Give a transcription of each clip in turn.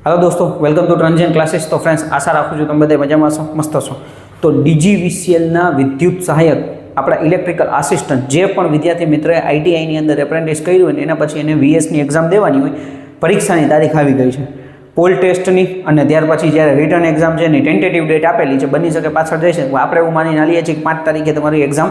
Hello दोस्तों, welcome to transition classes. तो friends, आशा राखું છું તમે બધા મજામાં છો, મસ્ત છો। તો ડીજીવીસીએલના વિદ્યુત સહાયક આપણા ઇલેક્ટ્રિકલ આસિસ્ટન્ટ જે પણ વિદ્યાર્થી મિત્રએ આઈટીઆઈની અંદર એપ્રેન્ટિસ કર્યું હોય ને એના પછી એને વીએસની એક્ઝામ દેવાની હોય, પરીક્ષાની તારીખ આવી ગઈ છે પોલ ટેસ્ટની, અને ત્યાર પછી જ્યારે રિટર્ન એક્ઝામ છે એની ટેન્ટેટિવ ડેટ આપેલી છે। બની શકે પાછળ જઈ શકે, આપણે એવું માનીને લઈએ છીએ કે 5 તારીખે તમારી એક્ઝામ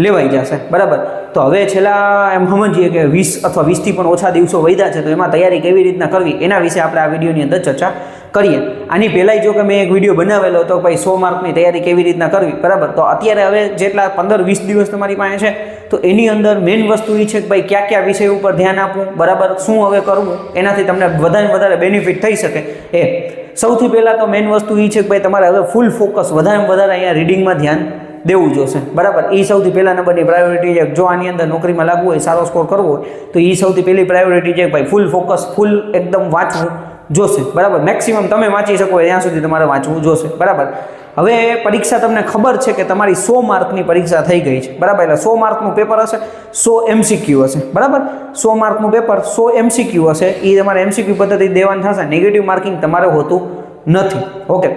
લેવાઈ જશે, બરાબર। તો હવે છેલ્લા એમ સમજીએ કે 20 અથવા 20થી પણ ઓછા દિવસો વધ્યા છે, તો એમાં તૈયારી કેવી રીતના કરવી એના વિશે આપણે આ વિડીયોની અંદર ચર્ચા કરીએ। આની પહેલાં જો કે મેં એક વિડીયો બનાવેલો હતો ભાઈ 100 માર્કની તૈયારી કેવી રીતના કરવી, બરાબર। તો અત્યારે હવે જેટલા 15-20 દિવસ તમારી પાસે છે તો એની અંદર મેઇન વસ્તુ એ છે કે ભાઈ કયા વિષય ઉપર ધ્યાન આપવું, બરાબર, શું હવે કરવું, એનાથી તમને વધારે બેનિફિટ થઈ શકે। એ સૌથી પહેલાં તો મેઇન વસ્તુ એ છે કે ભાઈ તમારે હવે ફૂલ ફોકસ વધારે અહીંયા રીડિંગમાં ધ્યાન દેવું જોશે, બરાબર। એ સૌથી પહેલા નંબરની પ્રાયોરિટી છે। જો આની અંદર નોકરીમાં લાગવું હોય, સારો સ્કોર કરવો હોય તો એ સૌથી પહેલી પ્રાયોરિટી છે ભાઈ ફૂલ ફોકસ, ફૂલ એકદમ વાંચવું જોશે, બરાબર। મેક્સિમમ તમે વાંચી શકો ત્યાં સુધી તમારે વાંચવું જોશે, બરાબર। હવે પરીક્ષા તમને ખબર છે કે તમારી 100 માર્કની પરીક્ષા થઈ ગઈ છે, બરાબર। એટલે 100 માર્કનું પેપર હશે, 100 MCQ હશે, બરાબર। 100 માર્કનું પેપર 100 MCQ હશે, એ તમારે MCQ પદ્ધતિ દેવાનું થશે, નેગેટિવ માર્કિંગ તમારે હોતું નથી, ઓકે।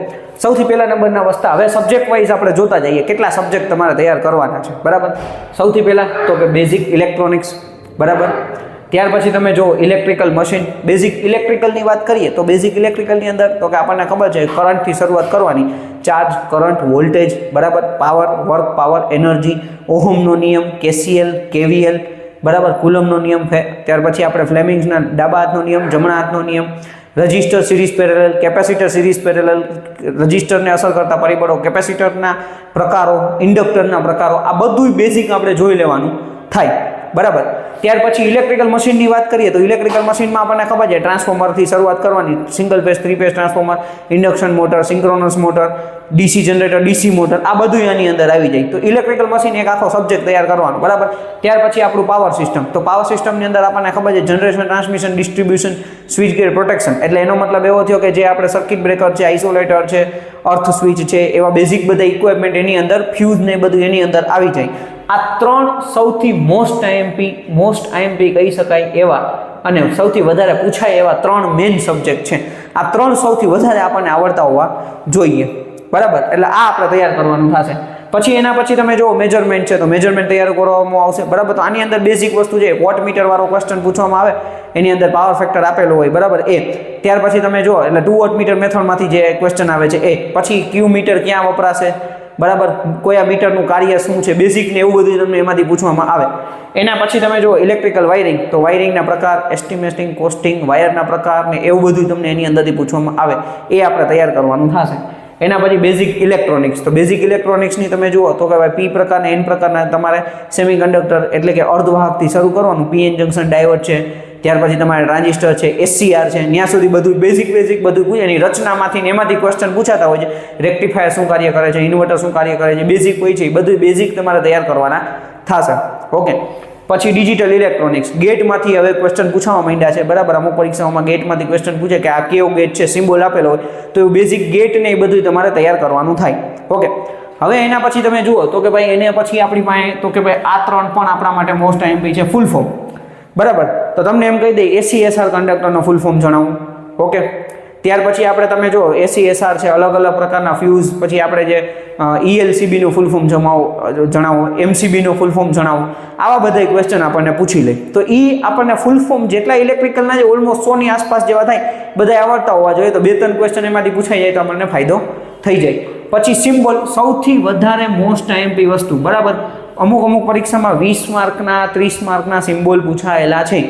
સૌથી પહેલા નંબરના વસ્તા હવે સબ્જેક્ટ વાઇઝ આપણે જોતા જઈએ કેટલા સબ્જેક્ટ તમારે તૈયાર કરવાના છે, બરાબર। સૌથી પહેલાં તો કે બેઝિક ઇલેક્ટ્રોનિક્સ, બરાબર। ત્યાર પછી તમે જો ઇલેક્ટ્રિકલ મશીન, બેઝિક ઇલેક્ટ્રિકલની વાત કરીએ તો બેઝિક ઇલેક્ટ્રિકલની અંદર તો કે આપણને ખબર છે કરંટથી શરૂઆત કરવાની, ચાર્જ, કરંટ, વોલ્ટેજ, બરાબર, પાવર, વર્ક, પાવર, એનર્જી, ઓહમનો નિયમ, KCL, KVL, બરાબર, કુલમનો નિયમ, ત્યાર પછી આપણે ફ્લેમિંગ્સના ડાબા હાથનો નિયમ, જમણા હાથનો નિયમ, register series parallel, capacitor series parallel, રજિસ્ટરને અસર કરતા પરિબળો, કેપેસિટરના પ્રકારો, ઇન્ડક્ટરના પ્રકારો, આ બધું બેઝિક આપણે જોઈ લેવાનું થાય, બરાબર। ત્યાર પછી ઇલેક્ટ્રિકલ મશીનની વાત કરીએ તો ઇલેક્ટ્રિકલ મશીનમાં આપણને ખબર છે ટ્રાન્સફોર્મરથી શરૂઆત કરવાની, single phase, 3 phase transformer, induction motor, synchronous motor, DC generator, DC motor, આ બધું આની અંદર આવી જાય। તો ઇલેક્ટ્રિકલ મશીન એક આખો સબ્જેક્ટ તૈયાર કરવાનો, બરાબર। ત્યાર પછી આપણું પાવર સિસ્ટમ, તો પાવર સિસ્ટમની અંદર આપણને ખબર છે જનરેશન, ટ્રાન્સમિશન, ડિસ્ટ્રીબ્યુશન, સ્વિચ ગેર, પ્રોટેક્શન, એટલે એનો મતલબ એવો થયો કે જે આપણે સર્કિટ બ્રેકર છે, આઇસોલેટર છે, અર્થ સ્વિચ છે, એવા બેઝિક બધા ઇક્વિપમેન્ટ એની અંદર, ફ્યુઝ ને બધું એની અંદર આવી જાય। આ 3 સૌથી મોસ્ટ IMP કહી શકાય એવા અને સૌથી વધારે પૂછાય એવા 3 મેઇન સબ્જેક્ટ છે। આ 3 સૌથી વધારે આપણને આવડતા હોવા જોઈએ, બરાબર। એટલે આ આપણે તૈયાર કરવાનું થશે। પછી એના પછી તમે જો મેજરમેન્ટ છે તો મેજરમેન્ટ તૈયાર કરવામાં આવશે, બરાબર। તો આની અંદર બેઝિક વસ્તુ છે, વોટ મીટર વાળો ક્વેશ્ચન પૂછવામાં આવે, એની અંદર પાવર ફેક્ટર આપેલો હોય, બરાબર, એ। ત્યાર પછી તમે જો એટલે 2 વોટ મીટર મેથડમાંથી જે ક્વેશ્ચન આવે છે એ, પછી ક્યુ મીટર ક્યાં વપરાશે, બરાબર, કયા મીટરનું કાર્ય શું છે, બેઝિક ને એવું બધું તમને એમાંથી પૂછવામાં આવે। એના પછી તમે જો ઇલેક્ટ્રિકલ વાયરિંગ, તો વાયરિંગના પ્રકાર, એસ્ટિમેટિંગ, કોસ્ટિંગ, વાયરના પ્રકાર ને એવું બધું તમને એની અંદરથી પૂછવામાં આવે, એ આપણે તૈયાર કરવાનું થશે। એના પછી બેઝિક ઇલેક્ટ્રોનિક્સ, તો બેઝિક ઇલેક્ટ્રોનિક્સની તમે જુઓ તો કે ભાઈ P પ્રકાર ને N પ્રકારના તમારે સેમિકન્ડક્ટર એટલે કે અર્ધવાહકથી શરૂ કરવાનું, PN જંકશન, ડાયોડ છે, ત્યાર પછી તમારે ટ્રાન્ઝિસ્ટર છે, SCR છે, ત્યાં સુધી બધું બેઝિક બધું પૂછે, એની રચનામાંથી ને એમાંથી ક્વેશ્ચન પૂછાતા હોય છે। રેક્ટિફાયર શું કાર્ય કરે છે, ઇન્વર્ટર શું કાર્ય કરે છે, બેઝિક હોય છે, એ બધું બેઝિક તમારે તૈયાર કરવાના થશે, ઓકે। પછી ડિજિટલ ઇલેક્ટ્રોનિક્સ, ગેટમાંથી હવે ક્વેશ્ચન પૂછવા માંડ્યા છે, બરાબર। અમુક પરીક્ષાઓમાં ગેટમાંથી ક્વેશ્ચન પૂછે કે આ કેવો ગેટ છે, સિમ્બોલ આપેલો હોય, તો એવું બેઝિક ગેટ ને એ બધું તમારે તૈયાર કરવાનું થાય, ઓકે। હવે એના પછી તમે જુઓ તો કે ભાઈ એને પછી આપણી પાસે તો કે ભાઈ આ 3 પણ આપણા માટે મોસ્ટ IMP છે, ફૂલ ફોર્મ, બરાબર। તો તમને એમ કહી દઈએ ACSR કન્ડક્ટરનો ફૂલ ફોર્મ જણાવું, ઓકે। ત્યાર પછી આપણે તમે જો ACSR છે, અલગ પ્રકારના ફ્યુઝ, પછી આપણે જે ELCB નું ફૂલ ફોર્મ જણાવો, MCB નું ફૂલ ફોર્મ જણાવો, આવા બધા ક્વેશ્ચન આપણને પૂછી લે। તો એ આપણને ફૂલ ફોર્મ જેટલા ઇલેક્ટ્રિકલના જે ઓલમોસ્ટ 100 ની આસપાસ જેવા થાય બધા આવડતા હોવા જોઈએ, તો 2-3 ક્વેશ્ચન એમાંથી પૂછાઈ જાય તો આપણને ફાયદો થઈ જાય। પછી સિમ્બોલ, સૌથી વધારે મોસ્ટ IMP વસ્તુ, બરાબર। અમુક પરીક્ષામાં 20 માર્કના 30 માર્કના સિમ્બોલ પૂછાયેલા છે,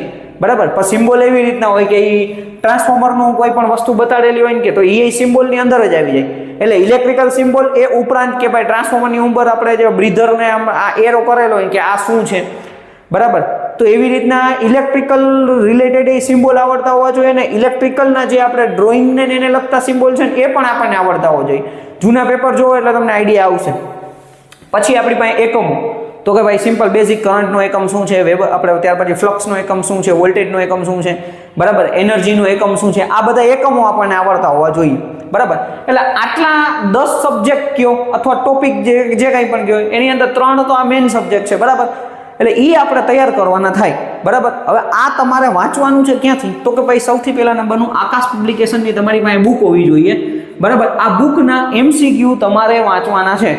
બરાબર। પણ સિમ્બોલ એવી રીતના હોય કે એ ટ્રાન્સફોર્મરનું કોઈ પણ વસ્તુ બતાડેલી હોય ને કે તો એ સિમ્બોલની અંદર જ આવી જાય। એટલે ઇલેક્ટ્રિકલ સિમ્બોલ એ ઉપરાંત કે ભાઈ ટ્રાન્સફોર્મરની ઉપર આપણે જે બ્રીધરને આમ આ એરો કરેલો હોય કે આ શું છે, બરાબર। તો એવી રીતના ઇલેક્ટ્રિકલ રિલેટેડ એ સિમ્બોલ આવડતા હોવા જોઈએ, ને ઇલેક્ટ્રિકલના જે આપણે ડ્રોઈંગને એને લગતા સિમ્બોલ છે ને એ પણ આપણને આવડતા હોવા જોઈએ। જૂના પેપર જોવો એટલે તમને આઈડિયા આવશે। પછી આપણી પાસે એકમો, તો કે ભાઈ સિમ્પલ બેઝિક કરંટનો એકમ શું છે, આપણે ત્યાર પછી ફ્લક્સનો એકમ શું છે, વોલ્ટેજનો એકમ શું છે, બરાબર, એનર્જીનો એકમ શું છે, આ બધા એકમો આપણને આવડતા હોવા જોઈએ, બરાબર। એટલે આટલા 10 સબ્જેક્ટ કયો અથવા ટોપિક જે કંઈ પણ કયો એની અંદર 3 તો આ મેઇન સબ્જેક્ટ છે, બરાબર। એટલે એ આપણે તૈયાર કરવાના થાય, બરાબર. હવે આ તમારે વાંચવાનું છે ક્યાંથી, તો કે ભાઈ સૌથી પહેલા નંબરનું આકાશ પબ્લિકેશનની તમારી પાસે બુક હોવી જોઈએ, બરાબર. આ બુકના MCQ તમારે વાંચવાના છે.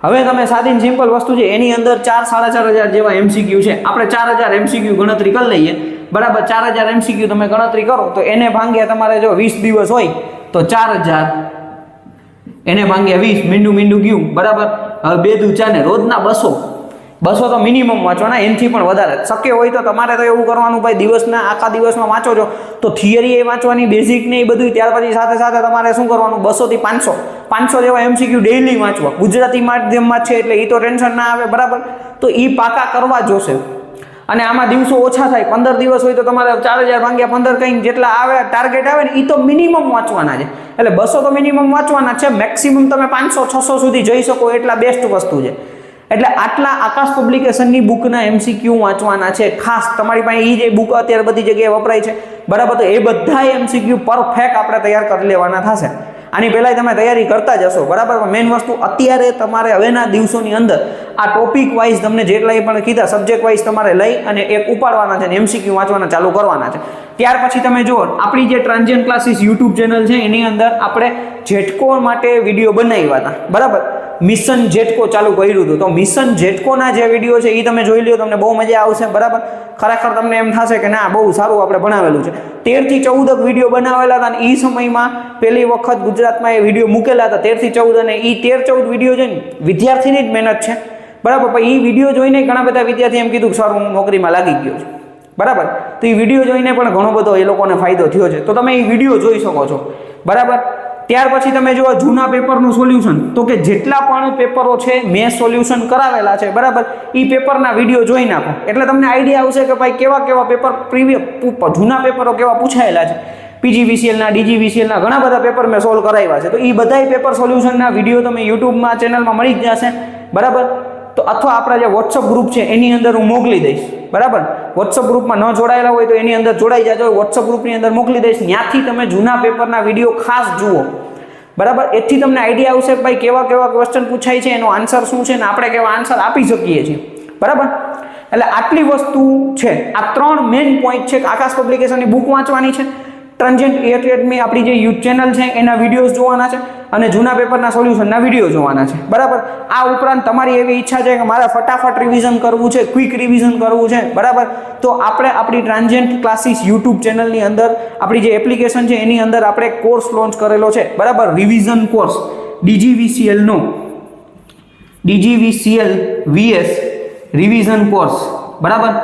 હવે તમે સાદી સિમ્પલ વસ્તુ છે, એની અંદર 4-4.5 જેવા MCQ છે. આપણે 4000 MCQ ગણતરી કરી લઈએ, બરાબર. 4000 MCQ તમે ગણતરી કરો તો એને ભાંગ્યા તમારે જો 20 દિવસ હોય તો 4000 એને ભાંગ્યા 20 મીંડું ગયું, બરાબર. હવે 2 દુ 4 ને રોજના 200 તો મિનિમમ વાંચવાના, એનાથી પણ વધારે શક્ય હોય તો તમારે તો એવું કરવાનું ભાઈ દિવસના આખા દિવસમાં વાંચો છો તો થિયરી એ વાંચવાની, બેઝિક ને એ બધું, ત્યાર પછી સાથે તમારે શું કરવાનું 200 થી 500 જેવા MCQ ડેઈલી વાંચવા. ગુજરાતી માધ્યમમાં છે એટલે એ તો ટેન્શન ના આવે, બરાબર. તો એ પાકા કરવા જોશે. અને આમાં દિવસો ઓછા થાય, 15 દિવસ હોય તો તમારે 4000 ભાગ્યા 15 કંઈક જેટલા આવે ટાર્ગેટ આવે ને એ તો મિનિમમ વાંચવાના છે. એટલે 200 તો મિનિમમ વાંચવાના છે, મેક્સિમમ તમે 500-600 સુધી જઈ શકો એટલા બેસ્ટ વસ્તુ છે. એટલે આટલા આકાશ પબ્લિકેશનની બુકના MCQ વાંચવાના છે ખાસ. તમારી પાસે એ જે બુક અત્યારે બધી જગ્યાએ વપરાય છે, બરાબર. તો એ બધા MCQ પરફેક્ટ આપણે તૈયાર કરી લેવાના થશે. આની પહેલાં તમે તૈયારી કરતા જશો, બરાબર. મેઇન વસ્તુ અત્યારે તમારે હવેના દિવસોની અંદર આ ટોપિક વાઇઝ તમને જેટલા પણ કીધા સબ્જેક્ટ વાઇઝ તમારે લઈ અને એક ઉપાડવાના છે અને MCQ વાંચવાના ચાલુ કરવાના છે. ત્યાર પછી તમે જુઓ આપણી જે ટ્રાન્ઝિયન્ટ ક્લાસીસ YouTube ચેનલ છે એની અંદર આપણે જેટકો માટે વિડીયો બનાવ્યા હતા, બરાબર. મિશન જેટકો ચાલુ કર્યું હતું, તો મિશન જેટકોના જે વિડીયો છે એ તમે જોઈ લો, તમને બહુ મજા આવશે, બરાબર. ખરેખર તમને એમ થશે કે ના બહુ સારું આપણે ભણાવેલું છે. 13 થી 14 વિડીયો બનાવેલા હતા અને એ સમયમાં પહેલી વખત ગુજરાતમાં એ વિડીયો મૂકેલા હતા 13 થી 14, અને એ 13-14 વિડીયો છે ને વિદ્યાર્થીની જ મહેનત છે, બરાબર. પણ એ વિડીયો જોઈને ઘણા બધા વિદ્યાર્થી એમ કીધું કે સર હું નોકરીમાં લાગી ગયો છું, બરાબર. તો એ વિડીયો જોઈને પણ ઘણો બધો એ લોકોને ફાયદો થયો છે. તો તમે એ વિડીયો જોઈ શકો છો, બરાબર. ત્યાર પછી તમે જો જૂના પેપરનું સોલ્યુશન, તો કે જેટલા પણ પેપરો છે મેં સોલ્યુશન કરાવેલા છે, બરાબર. એ પેપરના વિડીયો જોઈ નાખો એટલે તમને આઈડિયા આવશે કે ભાઈ કેવા પેપર જૂના પેપરો કેવા પૂછાયેલા છે. PGVCLના, DGVCLના ઘણા બધા પેપર મેં સોલ્વ કરાવ્યા છે. તો એ બધા પેપર સોલ્યુશનના વિડીયો તમે યુટ્યુબમાં ચેનલમાં મળી જ જશે, બરાબર. તો અથવા આપણા જે વોટ્સઅપ ગ્રુપ છે એની અંદર હું મોકલી દઈશ, બરાબર. વોટ્સઅપ ગ્રુપમાં ન જોડાયેલા હોય તો એની અંદર જોડાઈ જાજો, વોટ્સઅપ ગ્રુપની અંદર મોકલી દઈશ. ત્યાંથી તમે જૂના પેપરના વિડીયો ખાસ જુઓ, બરાબર. એથી તમને આઈડિયા આવશે કે ભાઈ કેવા ક્વેશ્ચન પૂછાય છે, એનો આન્સર શું છે, ને આપણે કેવા આન્સર આપી શકીએ છીએ, બરાબર. એટલે આટલી વસ્તુ છે. આ 3 મેઇન પોઈન્ટ છે કે આકાશ પબ્લિકેશનની બુક વાંચવાની છે, ટ્રાન્ઝિયન્ટ એકેડમી આપણી જે યુટ્યુબ ચેનલ છે એના વિડીયોઝ જોવાના છે, અને જૂના પેપરના સોલ્યુશનના વિડીયો જોવાના છે, બરાબર. આ ઉપરાંત તમારી એવી ઈચ્છા છે કે મારે ફટાફટ રિવિઝન કરવું છે, ક્વિક રિવિઝન કરવું છે, બરાબર. તો આપણે આપણી ટ્રાન્ઝિયન્ટ ક્લાસીસ યુટ્યુબ ચેનલની અંદર આપણી જે એપ્લિકેશન છે એની અંદર આપણે કોર્સ લોન્ચ કરેલો છે, બરાબર. રિવિઝન કોર્સ DGVCLનો DGVCL VS રિવિઝન કોર્સ, બરાબર.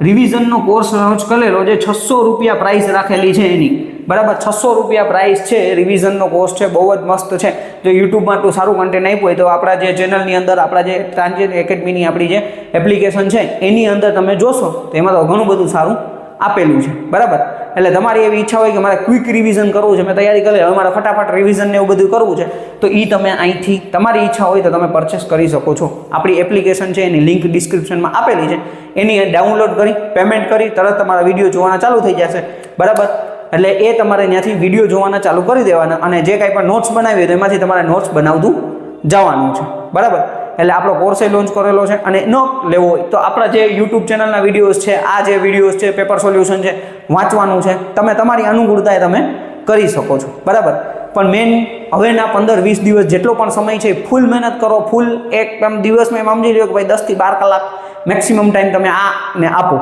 રિવિઝનનો કોર્સ લોન્ચ કરેલો જે 600 રૂપિયા પ્રાઇસ રાખેલી છે એની, બરાબર. 600 રૂપિયા પ્રાઇસ છે, રિવિઝનનો કોર્સ છે, બહુ જ મસ્ત છે. જો યુટ્યુબમાં તો સારું કન્ટેન્ટ આપ્યું હોય તો આપણા જે ચેનલની અંદર આપણા જે ટ્રાન્ઝિયન્ટ એકેડમીની આપણી જે એપ્લિકેશન છે એની અંદર તમે જોશો તો એમાં તો ઘણું બધું સારું આપેલું છે, બરાબર. એટલે તમારી એવી ઈચ્છા હોય કે મારે ક્વિક રિવિઝન કરવું છે, મેં તૈયારી કરી હવે મારે ફટાફટ રિવિઝન ને એવું બધું કરવું છે, તો એ તમે અહીંથી તમારી ઈચ્છા હોય તો તમે પરચેસ કરી શકો છો. આપણી એપ્લિકેશન છે એની લિંક ડિસ્ક્રિપ્શનમાં આપેલી છે, એની ડાઉનલોડ કરી પેમેન્ટ કરી તરત તમારા વિડીયો જોવાના ચાલુ થઈ જશે, બરાબર. એટલે એ તમારે ત્યાંથી વિડીયો જોવાના ચાલુ કરી દેવાના, અને જે કાંઈ પણ નોટ્સ બનાવી હોય તો એમાંથી તમારે નોટ્સ બનાવતું જવાનું છે, બરાબર. એટલે આપણો કોર્સે લોન્ચ કરેલો છે, અને ન લેવો હોય તો આપણા જે યુટ્યુબ ચેનલના વિડીયોઝ છે, આ જે વિડીયોઝ છે, પેપર સોલ્યુશન છે, વાંચવાનું છે, તમે તમારી અનુકૂળતાએ તમે કરી શકો છો, બરાબર. પણ મેન હવેના 15-20 દિવસ જેટલો પણ સમય છે ફૂલ મહેનત કરો, ફૂલ એક દિવસમાં એમ સમજી લો કે ભાઈ 10 થી 12 કલાક મેક્સિમમ ટાઈમ તમે આને આપો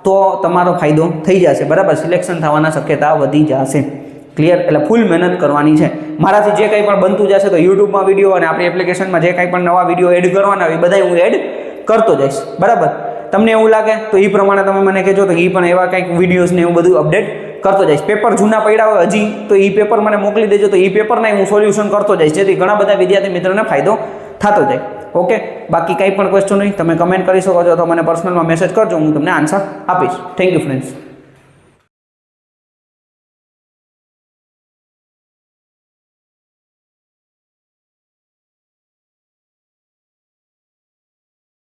તો તમારો ફાયદો થઈ જશે, બરાબર. સિલેક્શન થવાના શક્યતા વધી જશે, ક્લિયર. એટલે ફૂલ મહેનત કરવાની છે. મારાથી જે કંઈ પણ બનતું જશે તો યુટ્યુબમાં વિડીયો અને આપણી એપ્લિકેશનમાં જે કંઈ પણ નવા વિડીયો એડ કરવાના હોય એ બધા હું એડ કરતો જઈશ, બરાબર. તમને એવું લાગે તો એ પ્રમાણે તમે મને કહેજો તો એ પણ એવા કંઈક વિડીયોઝ ને એવું બધું અપડેટ કરતો જઈશ. પેપર જૂના પડ્યા હોય હજી તો એ પેપર મને મોકલી દેજો, તો એ પેપરના હું સોલ્યુશન કરતો જઈશ, જેથી ઘણા બધા વિદ્યાર્થી મિત્રોને ફાયદો થતો જાય, ઓકે. બાકી કંઈ પણ ક્વેશ્ચન હોય તમે કમેન્ટ કરી શકો છો, તો મને પર્સનલમાં મેસેજ કરજો, હું તમને આન્સર આપીશ. Thank you friends.